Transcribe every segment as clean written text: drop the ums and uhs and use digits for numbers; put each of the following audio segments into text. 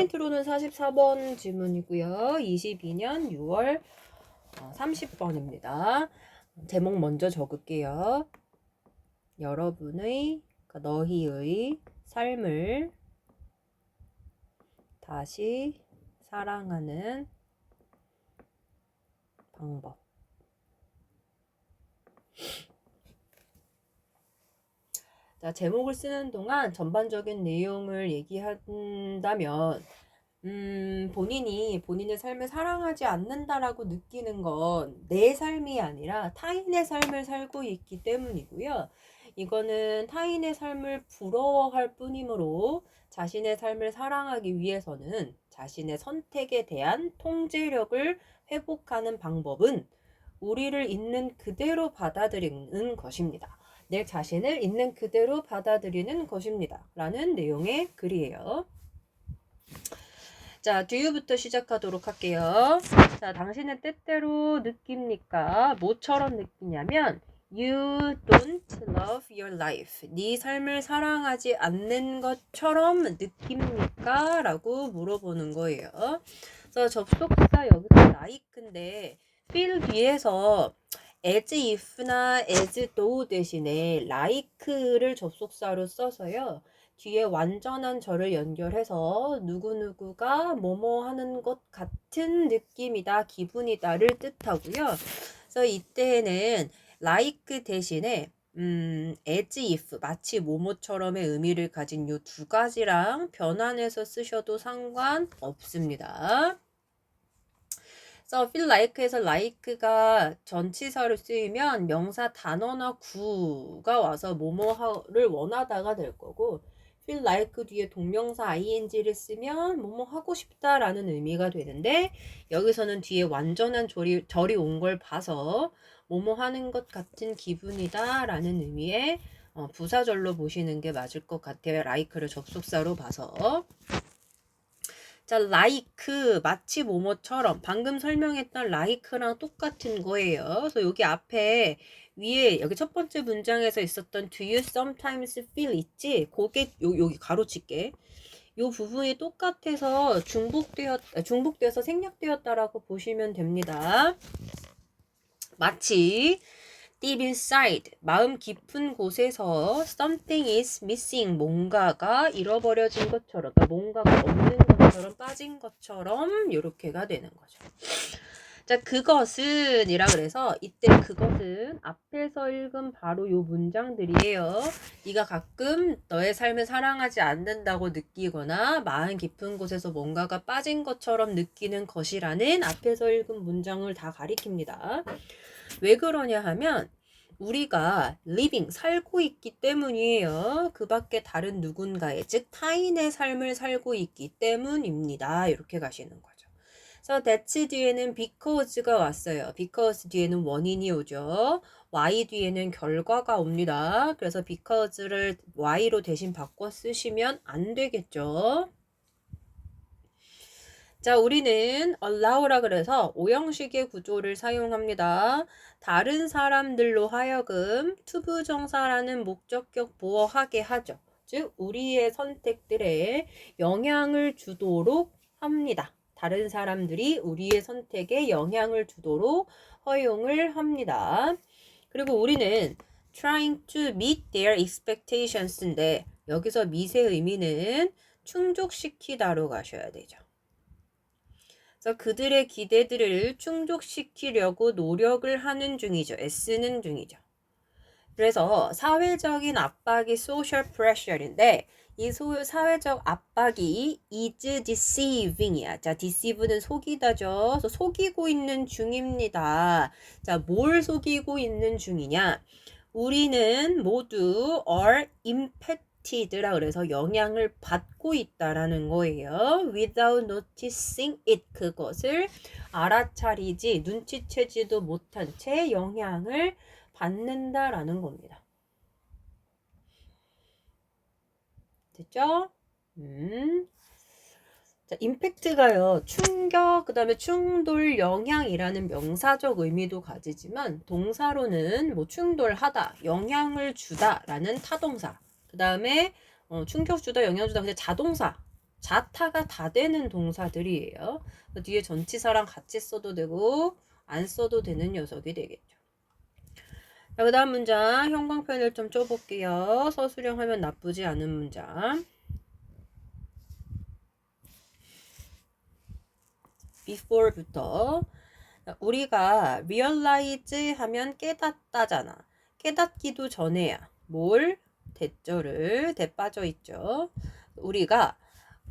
포인트로는 44번 지문이고요. 22년 6월 30번입니다. 제목 먼저 적을게요. 여러분의, 너희의 삶을 다시 사랑하는 방법. 자, 제목을 쓰는 동안 전반적인 내용을 얘기한다면 본인이 본인의 삶을 사랑하지 않는다라고 느끼는 건 내 삶이 아니라 타인의 삶을 살고 있기 때문이고요. 이거는 타인의 삶을 부러워할 뿐이므로 자신의 삶을 사랑하기 위해서는 자신의 선택에 대한 통제력을 회복하는 방법은 우리를 있는 그대로 받아들이는 것입니다. 내 자신을 있는 그대로 받아들이는 것입니다. 라는 내용의 글이에요. 자, do부터 시작하도록 할게요. 자, 당신은 때때로 느낍니까? 뭐처럼 느끼냐면 You don't love your life. 네 삶을 사랑하지 않는 것처럼 느낍니까? 라고 물어보는 거예요. 그래서 접속사 여기서 like인데 feel 뒤에서 as if나 as though 대신에 like를 접속사로 써서요. 뒤에 완전한 절을 연결해서 누구누구가 뭐뭐 하는 것 같은 느낌이다, 기분이다를 뜻하고요. 그래서 이때는 like 대신에 as if, 마치 뭐뭐처럼의 의미를 가진 요 두 가지랑 변환해서 쓰셔도 상관없습니다. 그래서 feel like에서 like가 전치사로 쓰이면 명사 단어나 구가 와서 뭐뭐를 원하다가 될 거고 feel like 뒤에 동명사 ing를 쓰면 뭐뭐 하고 싶다라는 의미가 되는데 여기서는 뒤에 완전한 절이 온 걸 봐서 뭐뭐 하는 것 같은 기분이다 라는 의미의 부사절로 보시는 게 맞을 것 같아요. like를 접속사로 봐서. 자, like, 마치 뭐뭐처럼 방금 설명했던 like랑 똑같은 거예요. 그래서 여기 앞에 위에 여기 첫 번째 문장에서 있었던 do you sometimes feel 있지? 그게 여기 가로칠게. 요 부분이 똑같아서 중복되어서 생략되었다라고 보시면 됩니다. 마치 deep inside, 마음 깊은 곳에서 something is missing, 뭔가가 잃어버려진 것처럼, 그러니까 뭔가가 없는 것처럼, 빠진 것처럼 이렇게가 되는 거죠. 자, 그것은 이라 그래서 이때 그것은 앞에서 읽은 바로 요 문장들이에요. 네가 가끔 너의 삶을 사랑하지 않는다고 느끼거나 마음 깊은 곳에서 뭔가가 빠진 것처럼 느끼는 것이라는 앞에서 읽은 문장을 다 가리킵니다. 왜 그러냐 하면 우리가 living, 살고 있기 때문이에요. 그 밖에 다른 누군가의, 즉 타인의 삶을 살고 있기 때문입니다. 이렇게 가시는 거죠. 그래서 that's 뒤에는 because가 왔어요. because 뒤에는 원인이 오죠. why 뒤에는 결과가 옵니다. 그래서 because를 why로 대신 바꿔 쓰시면 안 되겠죠. 자, 우리는 allow라 그래서 오형식의 구조를 사용합니다. 다른 사람들로 하여금 투부정사라는 목적격 보어하게 하죠. 즉 우리의 선택들에 영향을 주도록 합니다. 다른 사람들이 우리의 선택에 영향을 주도록 허용을 합니다. 그리고 우리는 trying to meet their expectations인데 여기서 meet의 의미는 충족시키다로 가셔야 되죠. 그래서 그들의 기대들을 충족시키려고 노력을 하는 중이죠. 애쓰는 중이죠. 그래서 사회적인 압박이 social pressure인데 이 사회적 압박이 is deceiving이야. 자, deceive는 속이다죠. 그래서 속이고 있는 중입니다. 자, 뭘 속이고 있는 중이냐? 우리는 모두 are impacted라 그래서 영향을 받고 있다라는 거예요. without noticing it, 그것을 알아차리지 눈치채지도 못한 채 영향을 받는다라는 겁니다. 됐죠? 자, 임팩트가요, 충격, 그 다음에 충돌, 영향이라는 명사적 의미도 가지지만 동사로는 뭐 충돌하다, 영향을 주다 라는 타동사, 그 다음에 충격 주다, 영향 주다, 근데 자동사, 자타가 다 되는 동사들이에요. 뒤에 전치사랑 같이 써도 되고 안 써도 되는 녀석이 되겠죠. 자, 그 다음 문장 형광펜을 좀 쪄볼게요. 서술형하면 나쁘지 않은 문장. before부터 우리가 realize 하면 깨닫다잖아. 깨닫기도 전에야. 뭘? 대절을 대 빠져있죠. 우리가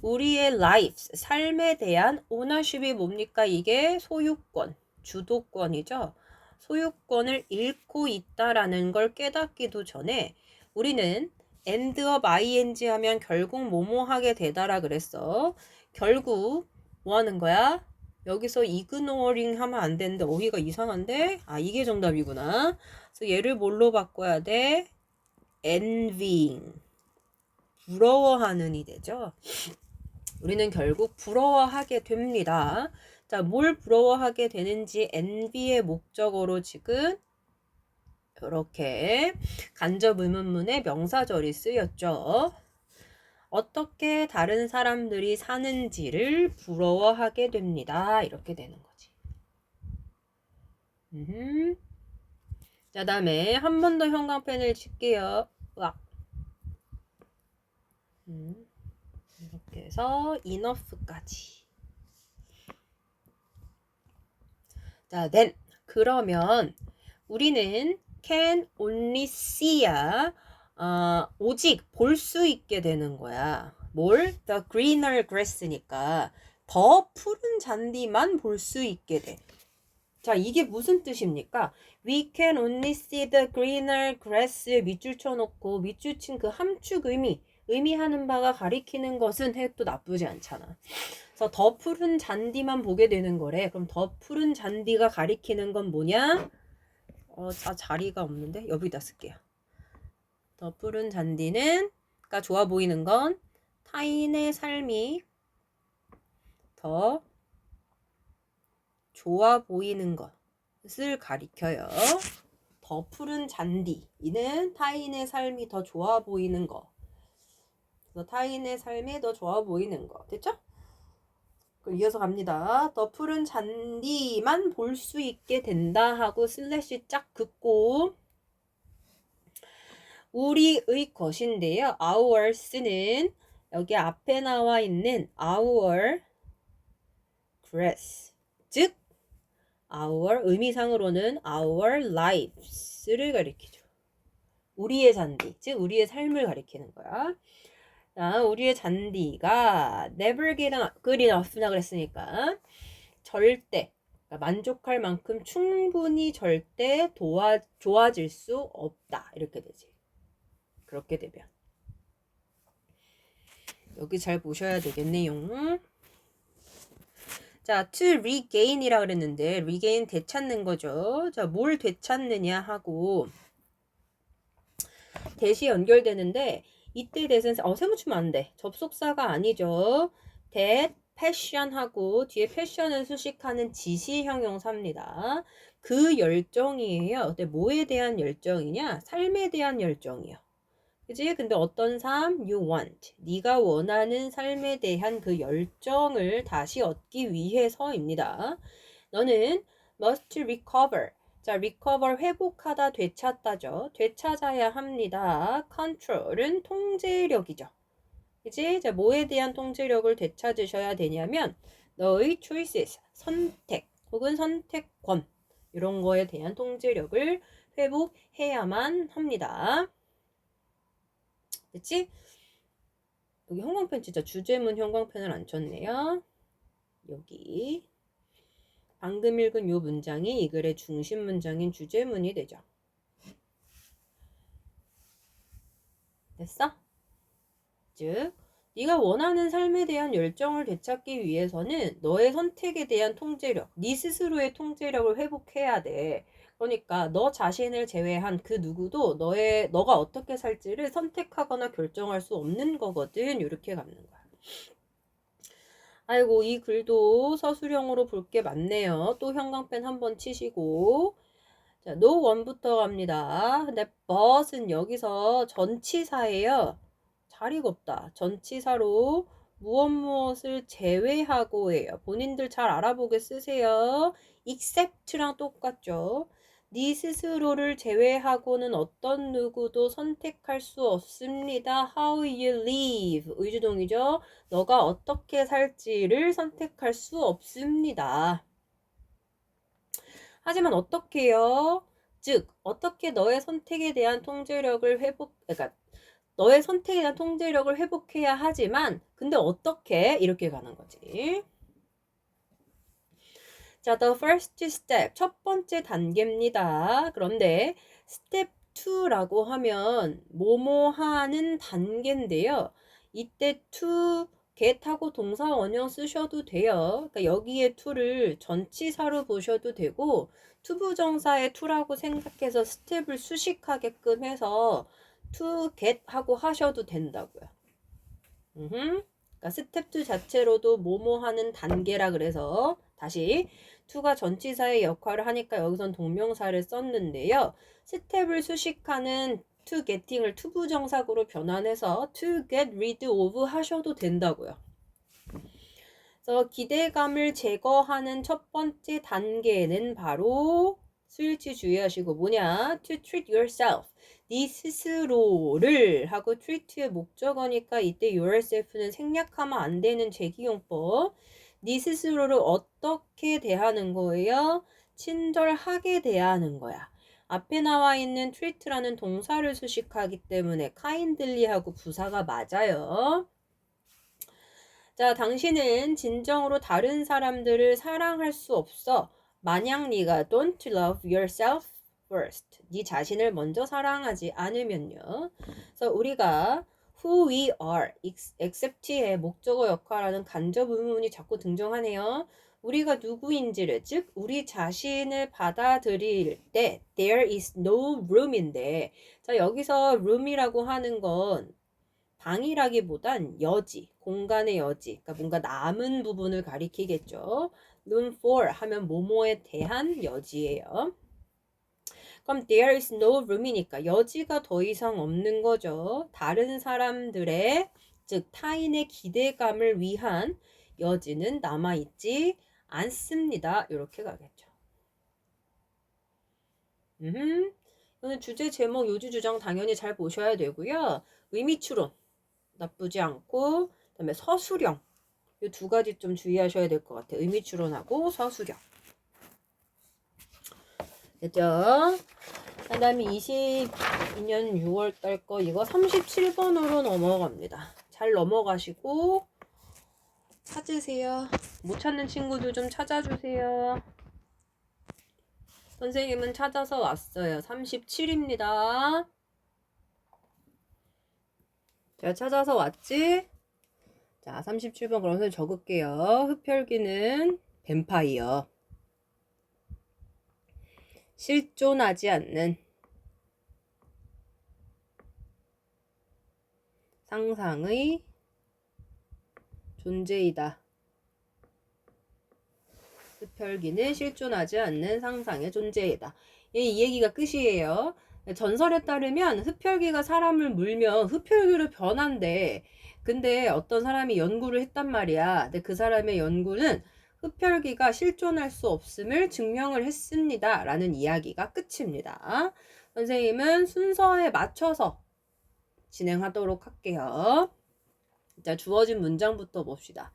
우리의 life, 삶에 대한 ownership이 뭡니까? 이게 소유권, 주도권이죠. 소유권을 잃고 있다라는 걸 깨닫기도 전에 우리는 end of ing 하면 결국 뭐뭐 하게 되다라 그랬어. 결국 뭐 하는 거야? 여기서 ignoring 하면 안 되는데 어휘가 이상한데? 아, 이게 정답이구나. 그래서 얘를 뭘로 바꿔야 돼? envying. 부러워하는이 되죠. 우리는 결국 부러워하게 됩니다. 자, 뭘 부러워하게 되는지 envy의 목적어로 지금 이렇게 간접 의문문의 명사절이 쓰였죠. 어떻게 다른 사람들이 사는지를 부러워하게 됩니다. 이렇게 되는 거지. 자, 다음에 한 번 더 형광펜을 칠게요. 와. 이렇게 해서 enough까지. 자, then 그러면 우리는 can only see야. 오직 볼 수 있게 되는 거야. 뭘? The greener grass니까 더 푸른 잔디만 볼 수 있게 돼. 자, 이게 무슨 뜻입니까? We can only see the greener grass에 밑줄 쳐놓고 밑줄 친 그 함축 의미하는 바가 가리키는 것은 해도 나쁘지 않잖아. 그래서 더 푸른 잔디만 보게 되는 거래. 그럼 더 푸른 잔디가 가리키는 건 뭐냐? 자리가 없는데 여기다 쓸게요. 더 푸른 잔디는 가 좋아 보이는 건 타인의 삶이 더 좋아 보이는 것을 가리켜요. 더 푸른 잔디. 이는 타인의 삶이 더 좋아 보이는 것. 그래서 타인의 삶이 더 좋아 보이는 것. 됐죠? 그럼 이어서 갑니다. 더 푸른 잔디만 볼 수 있게 된다 하고 슬래시 쫙 긋고 우리의 것인데요. ours는 여기 앞에 나와 있는 our grass 즉 our 의미상으로는 our lives를 가리키죠. 우리의 잔디 즉 우리의 삶을 가리키는 거야. 자, 우리의 잔디가 never good enough나 그랬으니까 절대 그러니까 만족할 만큼 충분히 절대 좋아질 수 없다 이렇게 되지. 그렇게 되면 여기 잘 보셔야 되겠네요. 자, to regain이라 그랬는데 regain 되찾는 거죠. 자, 뭘 되찾느냐 하고 대시 연결되는데 이때 대신 세모 치면 안 돼. 접속사가 아니죠. that passion하고 뒤에 passion을 수식하는 지시 형용사입니다. 그 열정이에요. 근데 뭐에 대한 열정이냐? 삶에 대한 열정이요. 그치? 근데 어떤 삶? You want. 네가 원하는 삶에 대한 그 열정을 다시 얻기 위해서입니다. 너는 must recover. 자, recover 회복하다, 되찾다죠. 되찾아야 합니다. control은 통제력이죠. 그치? 자, 뭐에 대한 통제력을 되찾으셔야 되냐면 너의 choices, 선택 혹은 선택권 이런 거에 대한 통제력을 회복해야만 합니다. 됐지? 여기 형광펜 진짜 주제문 형광펜을 안 쳤네요. 여기 방금 읽은 요 문장이 이 글의 중심 문장인 주제문이 되죠. 됐어? 즉 네가 원하는 삶에 대한 열정을 되찾기 위해서는 너의 선택에 대한 통제력, 네 스스로의 통제력을 회복해야 돼. 그러니까 너 자신을 제외한 그 누구도 너가 어떻게 살지를 선택하거나 결정할 수 없는 거거든. 이렇게 갖는 거야. 아이고, 이 글도 서술형으로 볼 게 많네요. 또 형광펜 한번 치시고. 자, no one부터 갑니다. 근데 but은 여기서 전치사예요. 자리가 없다. 전치사로 무엇을 제외하고예요. 본인들 잘 알아보게 쓰세요. except랑 똑같죠. 네 스스로를 제외하고는 어떤 누구도 선택할 수 없습니다. How you live. 의주동이죠. 너가 어떻게 살지를 선택할 수 없습니다. 하지만 어떻게요? 즉, 어떻게 너의 선택에 대한 통제력을 그러니까 너의 선택에 대한 통제력을 회복해야 하지만, 근데 어떻게? 이렇게 가는 거지. 자, the first step. 첫 번째 단계입니다. 그런데 step 2라고 하면 뭐뭐 하는 단계인데요. 이때 to get하고 동사 원형 쓰셔도 돼요. 그러니까 여기에 to를 전치사로 보셔도 되고 투부정사의 to라고 생각해서 스텝을 수식하게끔 해서 to get 하고 하셔도 된다고요. 그러니까 스텝 2 자체로도 뭐뭐 하는 단계라 그래서 다시 to가 전치사의 역할을 하니까 여기선 동명사를 썼는데요. 스텝을 수식하는 to getting을 투부정사구로 변환해서 to get rid of 하셔도 된다고요. 그래서 기대감을 제거하는 첫 번째 단계는 바로 스위치 주의하시고 뭐냐? To treat yourself. 네 스스로를 하고 treat의 목적어니까 이때 yourself는 생략하면 안 되는 제기용법. 네 스스로를 어떻게 대하는 거예요? 친절하게 대하는 거야. 앞에 나와 있는 treat라는 동사를 수식하기 때문에 kindly하고 부사가 맞아요. 자, 당신은 진정으로 다른 사람들을 사랑할 수 없어. 만약 네가 don't love yourself first. 네 자신을 먼저 사랑하지 않으면요. 그래서 우리가 who we are, except의 목적어 역할하는 간접 의문이 자꾸 등장하네요. 우리가 누구인지를, 즉 우리 자신을 받아들일 때 there is no room인데, 자 여기서 room이라고 하는 건 방이라기보단 여지, 공간의 여지, 그러니까 뭔가 남은 부분을 가리키겠죠. room for 하면 뭐뭐에 대한 여지예요. 그럼 there is no room이니까 여지가 더 이상 없는 거죠. 다른 사람들의, 즉 타인의 기대감을 위한 여지는 남아있지 않습니다. 이렇게 가겠죠. 이거는 주제 제목 요지주장 당연히 잘 보셔야 되고요. 의미추론 나쁘지 않고, 그 다음에 서술형 이 두 가지 좀 주의하셔야 될 것 같아요. 의미추론하고 서술형. 됐죠? 그 다음에 22년 6월 달 거 이거 37번으로 넘어갑니다. 잘 넘어가시고 찾으세요. 못 찾는 친구들 좀 찾아주세요. 선생님은 찾아서 왔어요. 37입니다. 제가 찾아서 왔지? 자, 37번 그럼 선생님 적을게요. 흡혈귀는 뱀파이어. 실존하지 않는 상상의 존재이다. 흡혈귀는 실존하지 않는 상상의 존재이다. 이 얘기가 끝이에요. 전설에 따르면 흡혈귀가 사람을 물면 흡혈귀로 변한대. 근데 어떤 사람이 연구를 했단 말이야. 근데 그 사람의 연구는 흡혈귀가 실존할 수 없음을 증명을 했습니다. 라는 이야기가 끝입니다. 선생님은 순서에 맞춰서 진행하도록 할게요. 자, 주어진 문장부터 봅시다.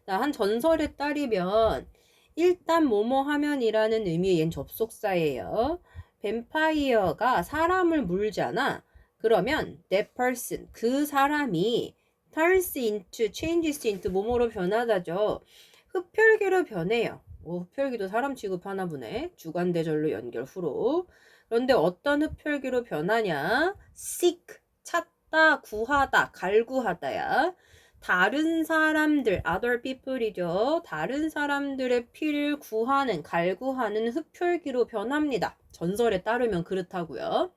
자, 한 전설에 따르면 일단 뭐뭐 하면이라는 의미의 얜 접속사예요. 뱀파이어가 사람을 물잖아. 그러면 that person, 그 사람이 turns into, changes into 뭐뭐로 변하다죠. 흡혈귀로 변해요. 흡혈귀도 사람 취급하나 보네. 주관대절로 연결 후로. 그런데 어떤 흡혈귀로 변하냐? seek, 찾다, 구하다, 갈구하다야. 다른 사람들, other people이죠. 다른 사람들의 피를 구하는, 갈구하는 흡혈귀로 변합니다. 전설에 따르면 그렇다고요.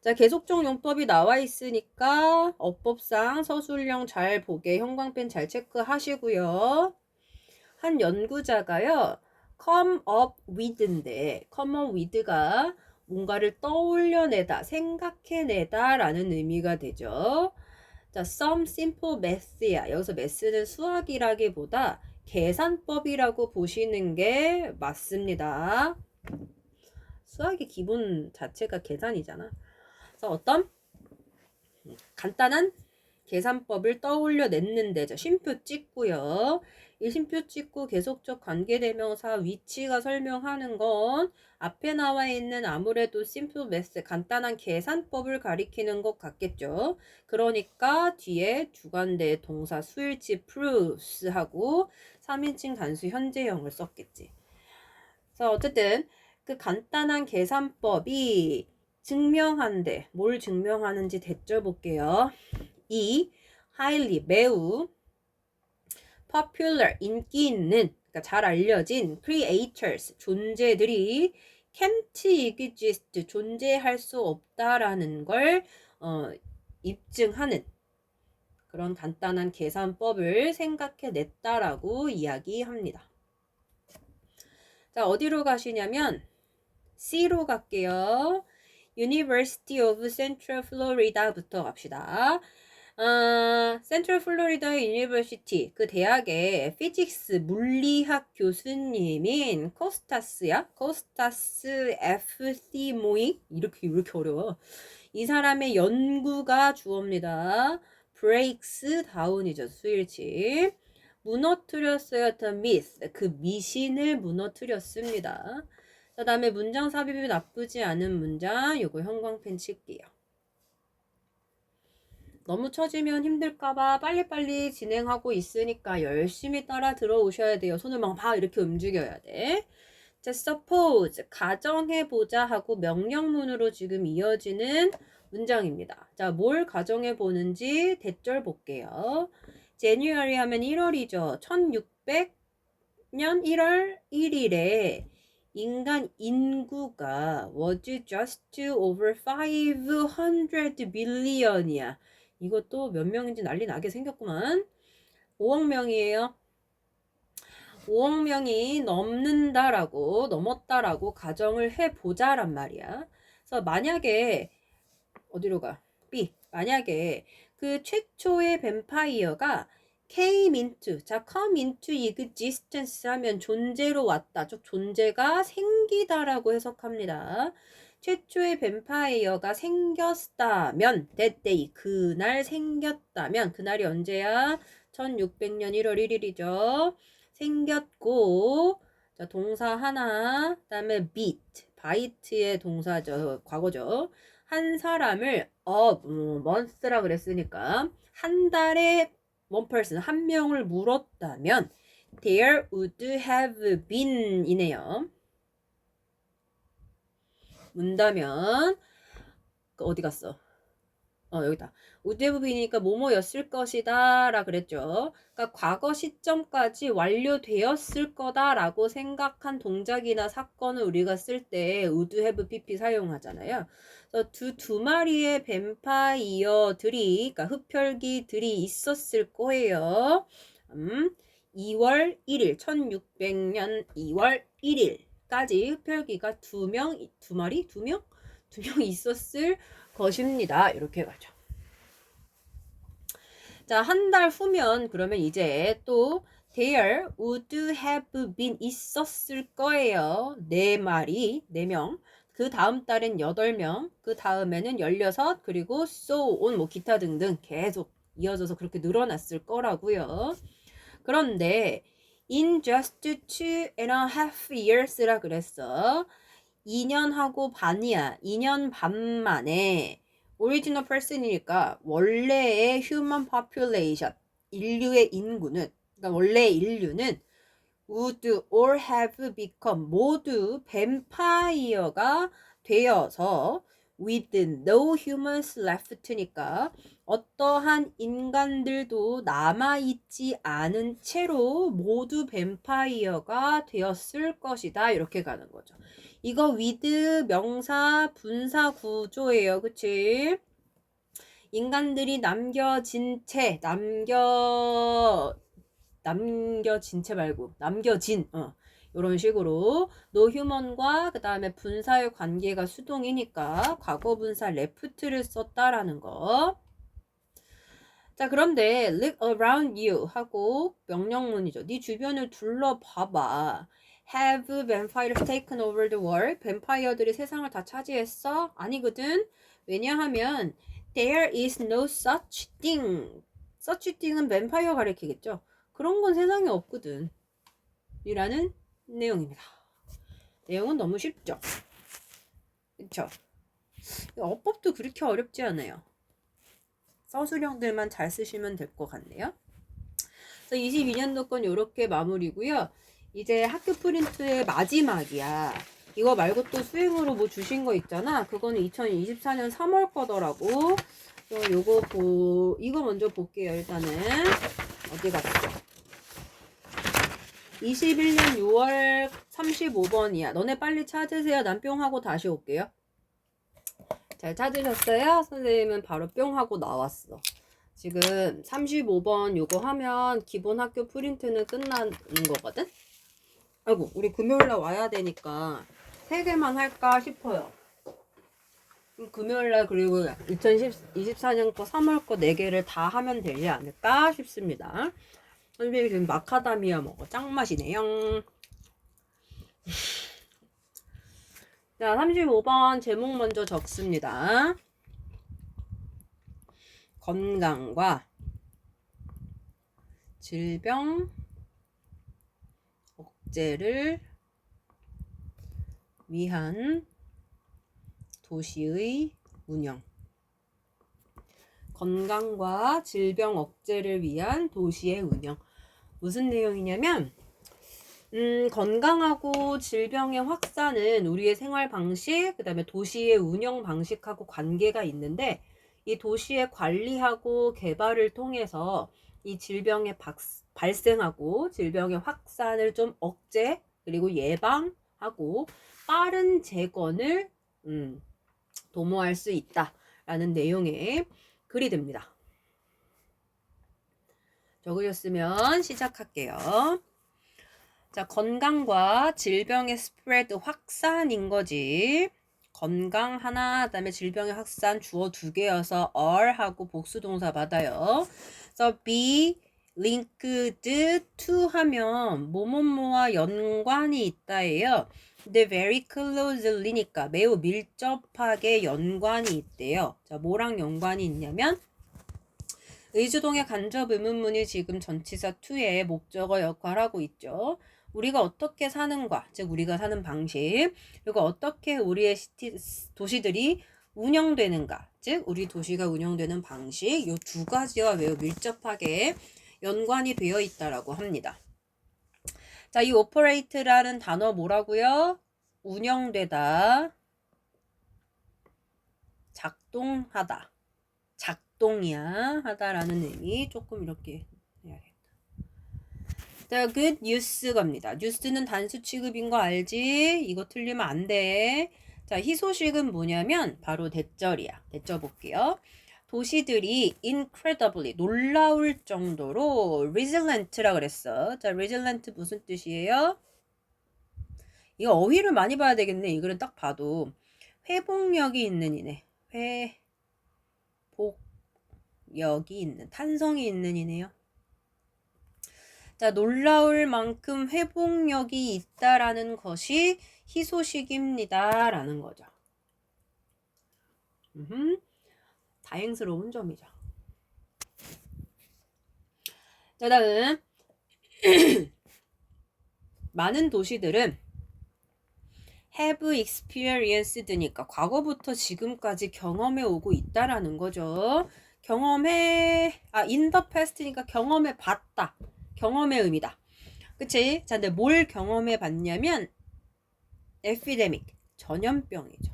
자, 계속적 용법이 나와 있으니까 어법상 서술형 잘 보게 형광펜 잘 체크하시고요. 한 연구자가요. come up with인데 come up with가 뭔가를 떠올려내다, 생각해내다 라는 의미가 되죠. 자, some simple math야. 여기서 math는 수학이라기보다 계산법이라고 보시는 게 맞습니다. 수학의 기본 자체가 계산이잖아. 그래서 어떤 간단한 계산법을 떠올려 냈는데, 자, 쉼표 찍고요. 이 쉼표 찍고 계속적 관계대명사 위치가 설명하는 건 앞에 나와 있는 아무래도 simple math, 간단한 계산법을 가리키는 것 같겠죠. 그러니까 뒤에 주관대 동사 수일치 proves 하고 3인칭 단수 현재형을 썼겠지. 그래서 어쨌든 그 간단한 계산법이 증명한데 뭘 증명하는지 대절 볼게요. 이 highly 매우 popular 인기 있는 그러니까 잘 알려진 creators 존재들이 can't exist 존재할 수 없다라는 걸 입증하는 그런 간단한 계산법을 생각해냈다라고 이야기합니다. 자, 어디로 가시냐면 C로 갈게요. University of Central Florida부터 갑시다. 센트럴 플로리다 유니버시티 그 대학의 피직스 물리학 교수님인 코스타스야. 코스타스 F.C. 모이 이렇게 어려워. 이 사람의 연구가 주어입니다. breaks down이죠. 수일치. 무너뜨렸어요. the myth 그 미신을 무너뜨렸습니다. 그 다음에 문장 삽입이 나쁘지 않은 문장 요거 형광펜 칠게요. 너무 처지면 힘들까봐 빨리빨리 진행하고 있으니까 열심히 따라 들어오셔야 돼요. 손을 막 이렇게 움직여야 돼. 자, suppose 가정해보자 하고 명령문으로 지금 이어지는 문장입니다. 자, 뭘 가정해보는지 대절 볼게요. January 하면 1월이죠. 1600년 1월 1일에 인간 인구가 was just over 500 billion이야. 이것도 몇 명인지 난리 나게 생겼구만. 5억 명이에요. 5억 명이 넘었다라고 가정을 해보자란 말이야. 그래서 만약에 어디로 가? B. 만약에 그 최초의 뱀파이어가 come into existence 하면 존재로 왔다. 즉 존재가 생기다라고 해석합니다. 최초의 뱀파이어가 생겼다면 that day 그날 생겼다면 그날이 언제야? 1600년 1월 1일이죠. 생겼고 자 동사 하나 그다음에 beat 바이트의 동사죠. 과거죠. 한 사람을 month라 그랬으니까 한 달에 one person 한 명을 물었다면 there would have been 이네요. 문다면 어디 갔어? 여기다. would have been이니까 뭐뭐였을 것이다 라 그랬죠. 그러니까 과거 시점까지 완료되었을 거다라고 생각한 동작이나 사건을 우리가 쓸 때 would have pp 사용하잖아요. 그래서 두 마리의 뱀파이어들이 그러니까 흡혈귀들이 있었을 거예요. 2월 1일 1600년 2월 1일까지 흡혈귀가 두 명 있었을 것입니다. 이렇게 가죠. 자, 한 달 후면 그러면 이제 또 there would have been 있었을 거예요. 4명. 그 다음 달엔 8명, 그 다음에는 16, 그리고 so on 뭐 기타 등등 계속 이어져서 그렇게 늘어났을 거라고요. 그런데 in just 2.5 years라 그랬어. 2년하고 반이야. 2년 반 만에 오리지널 퍼슨이니까 원래의 human population 인류의 인구는 그러니까 원래의 인류는 would all have become 모두 뱀파이어가 되어서 with no humans left니까 어떠한 인간들도 남아있지 않은 채로 모두 뱀파이어가 되었을 것이다. 이렇게 가는 거죠. 이거 with 명사 분사 구조예요. 그치? 인간들이 남겨진 이런 식으로 no human과 그 다음에 분사의 관계가 수동이니까 과거 분사 left를 썼다라는 거. 자, 그런데 look around you 하고 명령문이죠. 네 주변을 둘러봐봐. Have vampires taken over the world? 뱀파이어들이 세상을 다 차지했어? 아니거든. 왜냐하면 there is no such thing. such thing은 뱀파이어 가리키겠죠. 그런 건 세상에 없거든. 이라는 내용입니다. 내용은 너무 쉽죠? 그쵸? 어법도 그렇게 어렵지 않아요. 서술형들만 잘 쓰시면 될 것 같네요. 그래서 22년도 건 이렇게 마무리고요. 이제 학교 프린트의 마지막이야. 이거 말고 또 수행으로 뭐 주신 거 있잖아. 그거는 2024년 3월 거더라고. 이거 먼저 볼게요. 일단은 어디 갔어? 21년 6월 35번이야. 너네 빨리 찾으세요. 난 뿅 하고 다시 올게요. 잘 찾으셨어요? 선생님은 바로 뿅 하고 나왔어. 지금 35번 요거 하면 기본 학교 프린트는 끝나는 거거든? 아이고, 우리 금요일날 와야 되니까 3개만 할까 싶어요. 금요일날 그리고 2024년 거 3월 거 4개를 다 하면 되지 않을까 싶습니다. 선생님이 지금 마카다미아 먹어. 짱맛이네요. 자, 35번 제목 먼저 적습니다. 건강과 질병 억제를 위한 도시의 운영. 건강과 질병 억제를 위한 도시의 운영. 무슨 내용이냐면 건강하고 질병의 확산은 우리의 생활 방식, 그 다음에 도시의 운영 방식하고 관계가 있는데 이 도시의 관리하고 개발을 통해서 이 질병의 발생하고 질병의 확산을 좀 억제 그리고 예방하고 빠른 재건을 도모할 수 있다라는 내용의 글이 됩니다. 적으셨으면 시작할게요. 자, 건강과 질병의 스프레드 확산인 거지. 건강 하나, 그다음에 질병의 확산 주어 2개여서 are 하고 복수 동사 받아요. 그래서 be linked to 하면 뭐뭐뭐와 연관이 있다예요. 근데 very closelly니까 매우 밀접하게 연관이 있대요. 자, 뭐랑 연관이 있냐면 의주동의 간접 의문문이 지금 전치사 to의 목적어 역할하고 있죠. 우리가 어떻게 사는가, 즉 우리가 사는 방식, 그리고 어떻게 우리의 도시들이 운영되는가, 즉 우리 도시가 운영되는 방식, 이 2가지와 매우 밀접하게 연관이 되어 있다라고 합니다. 자, 이 operate라는 단어 뭐라고요? 운영되다, 작동하다, 작동이야 하다라는 의미. 조금 이렇게 해야겠다. 자, good news 갑니다. 뉴스는 단수 취급인 거 알지? 이거 틀리면 안 돼. 자, 희소식은 뭐냐면 바로 대절이야. 대절 볼게요. 도시들이 incredibly 놀라울 정도로 resilient라 그랬어. 자, resilient 무슨 뜻이에요? 이거 어휘를 많이 봐야 되겠네. 이거는 딱 봐도 회복력이 있는 이네. 회복력이 있는, 탄성이 있는 이네요. 자, 놀라울 만큼 회복력이 있다라는 것이 희소식입니다. 라는 거죠. 다행스러운 점이죠. 자, 다음 많은 도시들은 have experienced니까 과거부터 지금까지 경험해 오고 있다라는 거죠. in the past니까 경험해 봤다. 경험의 의미다. 그치? 자, 근데 뭘 경험해 봤냐면 epidemic, 전염병이죠.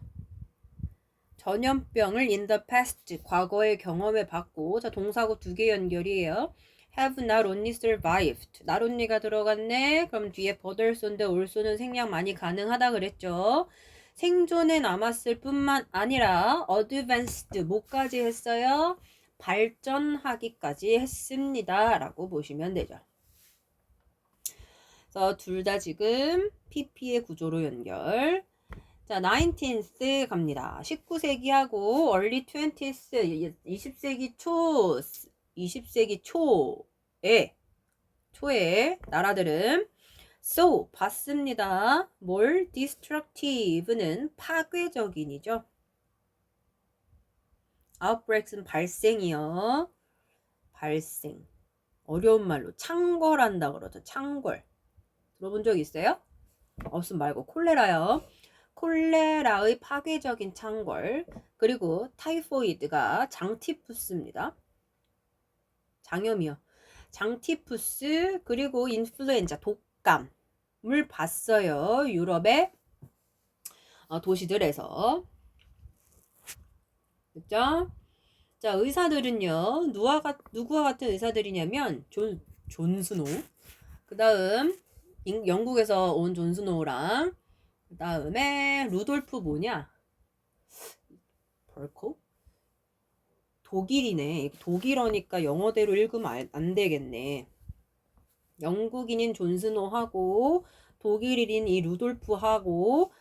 전염병을 in the past, 과거에 경험해 봤고, 자, 동사고 2개 연결이에요. have not only survived, not only가 들어갔네. 그럼 뒤에 but also인데 also는 생략 많이 가능하다 그랬죠. 생존에 남았을 뿐만 아니라 advanced, 뭐까지 했어요? 발전하기까지 했습니다. 라고 보시면 되죠. 그래서 둘 다 지금 PP의 구조로 연결. 자, 19th 갑니다. 19세기하고 early 20th, 20세기 초 20세기 초에 나라들은 so 봤습니다. 뭘? destructive는 파괴적인이죠. outbreaks는 발생이요. 발생. 어려운 말로 창궐한다 그러죠. 창궐. 들어본 적 있어요? 없음 말고 콜레라요. 콜레라의 파괴적인 창궐. 그리고 타이포이드가 장티푸스입니다. 장염이요. 장티푸스 그리고 인플루엔자 독감을 봤어요. 유럽의 도시들에서. 그죠? 자, 의사들은요. 누구와 같은 의사들이냐면 존 스노우. 그 다음 영국에서 온 존 스노우랑 그 다음에 루돌프 뭐냐? 벌코? 독일이네. 독일어니까 영어대로 읽으면 안 되겠네. 영국인인 존 스노우하고 독일인인 이 루돌프하고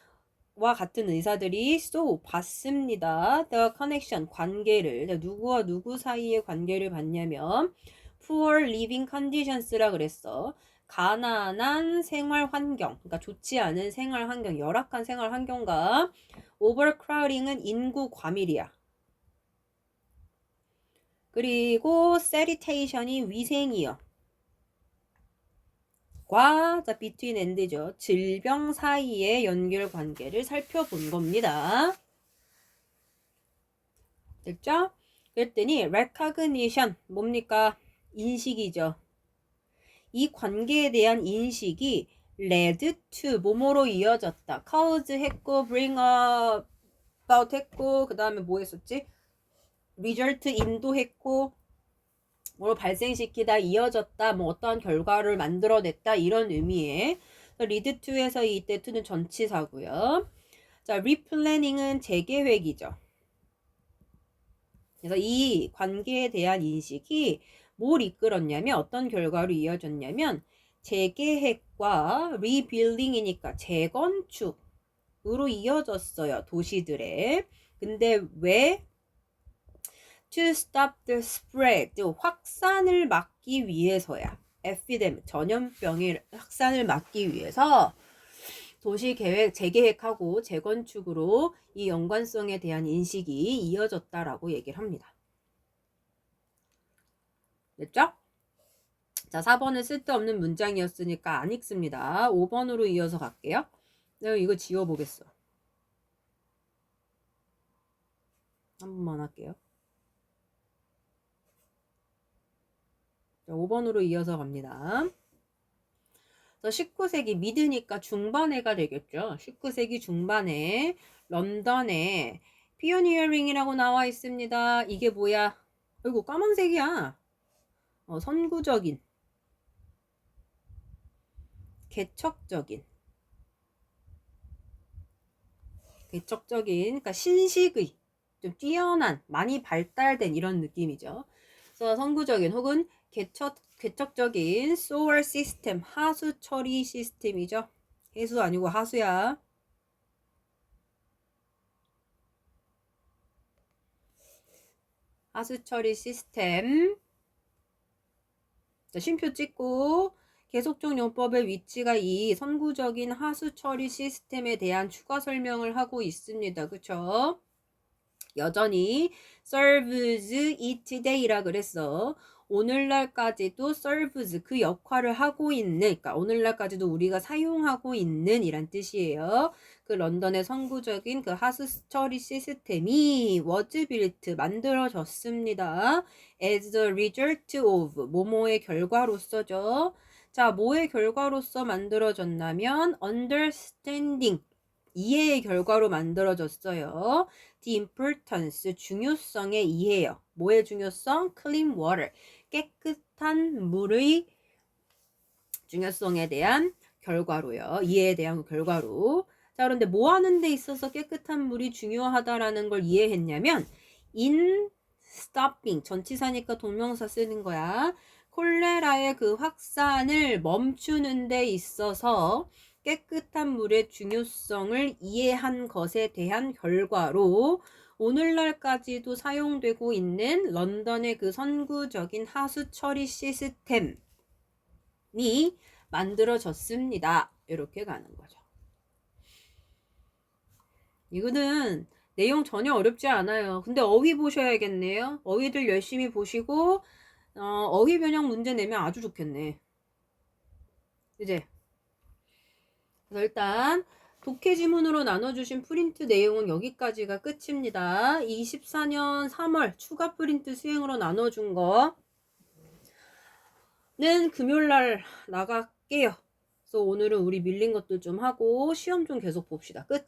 와 같은 의사들이 so 봤습니다. The connection 관계를 누구와 누구 사이의 관계를 봤냐면 poor living conditions라 그랬어. 가난한 생활 환경, 그러니까 좋지 않은 생활 환경, 열악한 생활 환경과 overcrowding은 인구 과밀이야. 그리고 sanitation이 위생이요. 과 between and죠. 질병 사이의 연결 관계를 살펴본 겁니다. 됐죠? 그랬더니 recognition 뭡니까? 인식이죠. 이 관계에 대한 인식이 led to 뭐뭐로 이어졌다. cause 했고 bring about 했고 그 다음에 뭐 했었지? result in도 했고 뭘 발생시키다, 이어졌다, 뭐 어떠한 결과를 만들어냈다 이런 의미의 lead to에서 이때 to는 전치사고요. 자, replanning은 재계획이죠. 그래서 이 관계에 대한 인식이 뭘 이끌었냐면 어떤 결과로 이어졌냐면 재계획과 rebuilding이니까 재건축으로 이어졌어요. 도시들의. 근데 왜? To stop the spread, 확산을 막기 위해서야. epidemic, 전염병의 확산을 막기 위해서 도시 계획, 재계획하고 재건축으로 이 연관성에 대한 인식이 이어졌다라고 얘기를 합니다. 됐죠? 자, 4번은 쓸데없는 문장이었으니까 안 읽습니다. 5번으로 이어서 갈게요. 내가 이거 지워보겠어. 한 번만 할게요. 자, 5번으로 이어서 갑니다. 19세기 미드니까 중반에가 되겠죠. 19세기 중반에 런던에 피오니어링이라고 나와 있습니다. 이게 뭐야? 아이고 까만색이야. 선구적인, 개척적인, 그러니까 신식의, 좀 뛰어난, 많이 발달된 이런 느낌이죠. 그래서 선구적인 혹은 개척적인 소월 시스템, 하수 처리 시스템이죠. 해수 아니고 하수야. 하수 처리 시스템. 자, 쉼표 찍고 계속적 용법의 위치가 이 선구적인 하수 처리 시스템에 대한 추가 설명을 하고 있습니다. 그쵸? 여전히 serves it today라 그랬어. 오늘날까지도 serves 그 역할을 하고 있는, 그러니까 오늘날까지도 우리가 사용하고 있는 이란 뜻이에요. 그 런던의 선구적인 그 하수 처리 시스템이 was built 만들어졌습니다. as a result of 뭐뭐의 결과로서죠. 자, 뭐의 결과로서 만들어졌냐면 understanding 이해의 결과로 만들어졌어요. The importance, 중요성의 이해요. 뭐의 중요성? Clean water, 깨끗한 물의 중요성에 대한 결과로요. 이해에 대한 결과로. 자, 그런데 뭐 하는 데 있어서 깨끗한 물이 중요하다라는 걸 이해했냐면 in stopping, 전치사니까 동명사 쓰는 거야. 콜레라의 그 확산을 멈추는 데 있어서 깨끗한 물의 중요성을 이해한 것에 대한 결과로 오늘날까지도 사용되고 있는 런던의 그 선구적인 하수 처리 시스템이 만들어졌습니다. 이렇게 가는 거죠. 이거는 내용 전혀 어렵지 않아요. 근데 어휘 보셔야겠네요. 어휘들 열심히 보시고 어휘 변형 문제 내면 아주 좋겠네. 이제 그래서 일단 독해 지문으로 나눠주신 프린트 내용은 여기까지가 끝입니다. 24년 3월 추가 프린트 수행으로 나눠준 거는 금요일날 나갈게요. 그래서 오늘은 우리 밀린 것도 좀 하고 시험 좀 계속 봅시다. 끝.